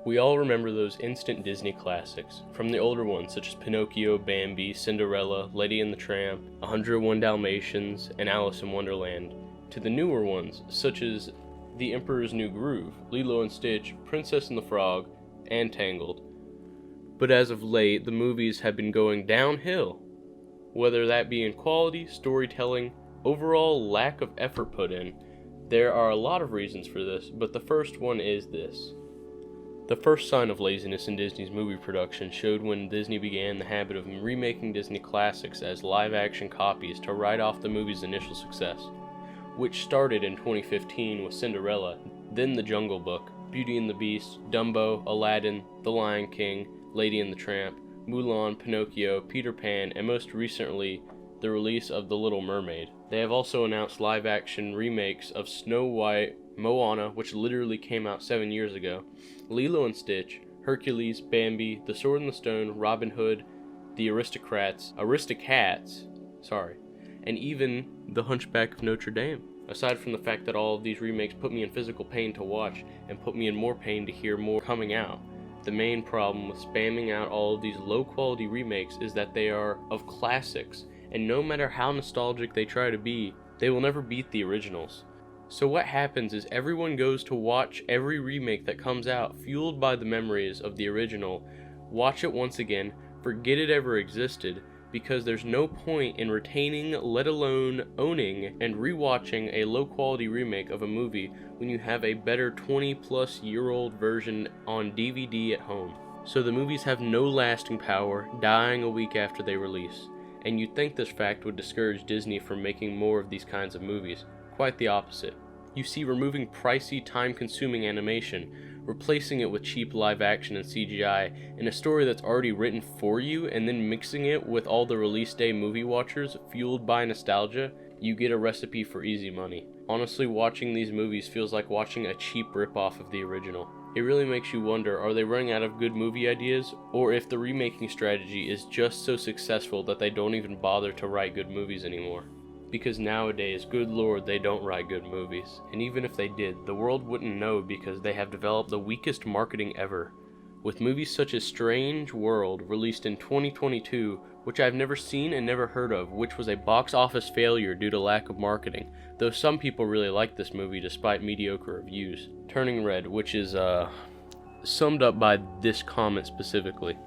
We all remember those instant Disney classics, from the older ones such as Pinocchio, Bambi, Cinderella, Lady and the Tramp, 101 Dalmatians, and Alice in Wonderland, to the newer ones such as The Emperor's New Groove, Lilo and Stitch, Princess and the Frog, and Tangled. But as of late, the movies have been going downhill, whether that be in quality, storytelling, overall lack of effort put in. There are a lot of reasons for this, but the first one is this. The first sign of laziness in Disney's movie production showed when Disney began the habit of remaking Disney classics as live-action copies to ride off the movie's initial success, which started in 2015 with Cinderella, then The Jungle Book, Beauty and the Beast, Dumbo, Aladdin, The Lion King, Lady and the Tramp, Mulan, Pinocchio, Peter Pan, and most recently, the release of The Little Mermaid. They have also announced live-action remakes of Snow White, Moana, which literally came out 7 years ago, Lilo and Stitch, Hercules, Bambi, The Sword and the Stone, Robin Hood, The Aristocats, and even The Hunchback of Notre Dame. Aside from the fact that all of these remakes put me in physical pain to watch and put me in more pain to hear more coming out, the main problem with spamming out all of these low-quality remakes is that they are of classics, and no matter how nostalgic they try to be, they will never beat the originals. So what happens is everyone goes to watch every remake that comes out, fueled by the memories of the original, watch it once again, forget it ever existed, because there's no point in retaining, let alone owning, and rewatching a low-quality remake of a movie when you have a better 20-plus-year-old version on DVD at home. So the movies have no lasting power, dying a week after they release. And you'd think this fact would discourage Disney from making more of these kinds of movies. Quite the opposite. You see, removing pricey, time-consuming animation, replacing it with cheap live action and CGI, in a story that's already written for you, and then mixing it with all the release day movie watchers fueled by nostalgia, you get a recipe for easy money. Honestly, watching these movies feels like watching a cheap ripoff of the original. It really makes you wonder, are they running out of good movie ideas, or if the remaking strategy is just so successful that they don't even bother to write good movies anymore? Because nowadays, good lord, they don't write good movies. And even if they did, the world wouldn't know because they have developed the weakest marketing ever. With movies such as Strange World, released in 2022, which I've never seen and never heard of, which was a box office failure due to lack of marketing, though some people really liked this movie despite mediocre reviews. Turning Red, which is summed up by this comment specifically.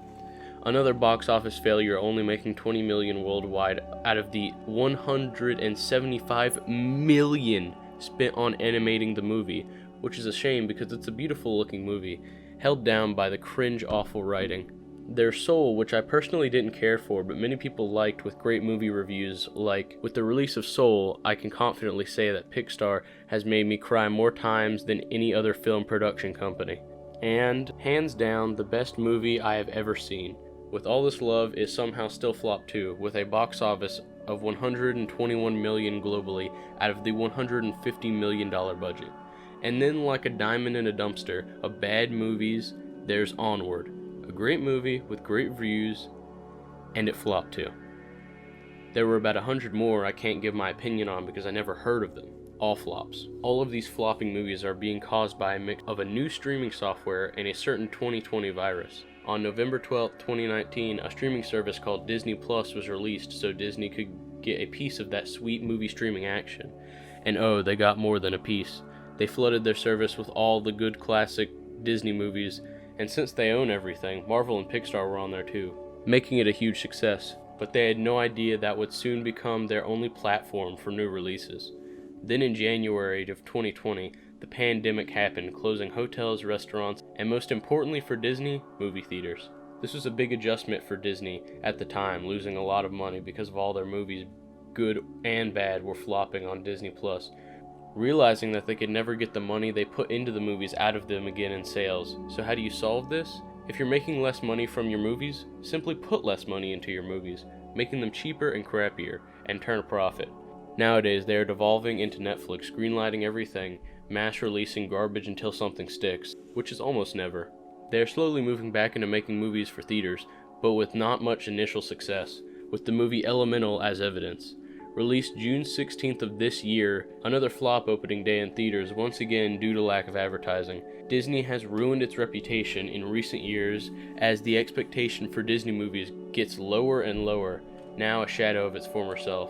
Another box office failure, only making $20 million worldwide out of the $175 million spent on animating the movie, which is a shame because it's a beautiful looking movie, held down by the cringe awful writing. Their Soul, which I personally didn't care for, but many people liked with great movie reviews, like, with the release of Soul, I can confidently say that Pixar has made me cry more times than any other film production company. And, hands down, the best movie I have ever seen. With All This Love is somehow still flopped too, with a box office of $121 million globally out of the $150 million budget. And then, like a diamond in a dumpster of bad movies, there's Onward, a great movie with great reviews, and it flopped too. There were about 100 more I can't give my opinion on because I never heard of them. All flops. All of these flopping movies are being caused by a mix of a new streaming software and a certain 2020 virus. On November 12, 2019, a streaming service called Disney Plus was released so Disney could get a piece of that sweet movie streaming action. And oh, they got more than a piece. They flooded their service with all the good classic Disney movies, and since they own everything, Marvel and Pixar were on there too, making it a huge success. But they had no idea that would soon become their only platform for new releases. Then in January of 2020, the pandemic happened, closing hotels, restaurants, and most importantly for Disney, movie theaters. This was a big adjustment for Disney at the time, losing a lot of money because of all their movies, good and bad, were flopping on Disney Plus. Realizing that they could never get the money they put into the movies out of them again in sales. So how do you solve this? If you're making less money from your movies, simply put less money into your movies, making them cheaper and crappier, and turn a profit. Nowadays, they are devolving into Netflix, greenlighting everything, mass releasing garbage until something sticks, which is almost never. They are slowly moving back into making movies for theaters, but with not much initial success, with the movie Elemental as evidence. released June 16th of this year, another flop opening day in theaters, once again due to lack of advertising. Disney has ruined its reputation in recent years as the expectation for Disney movies gets lower and lower, now a shadow of its former self.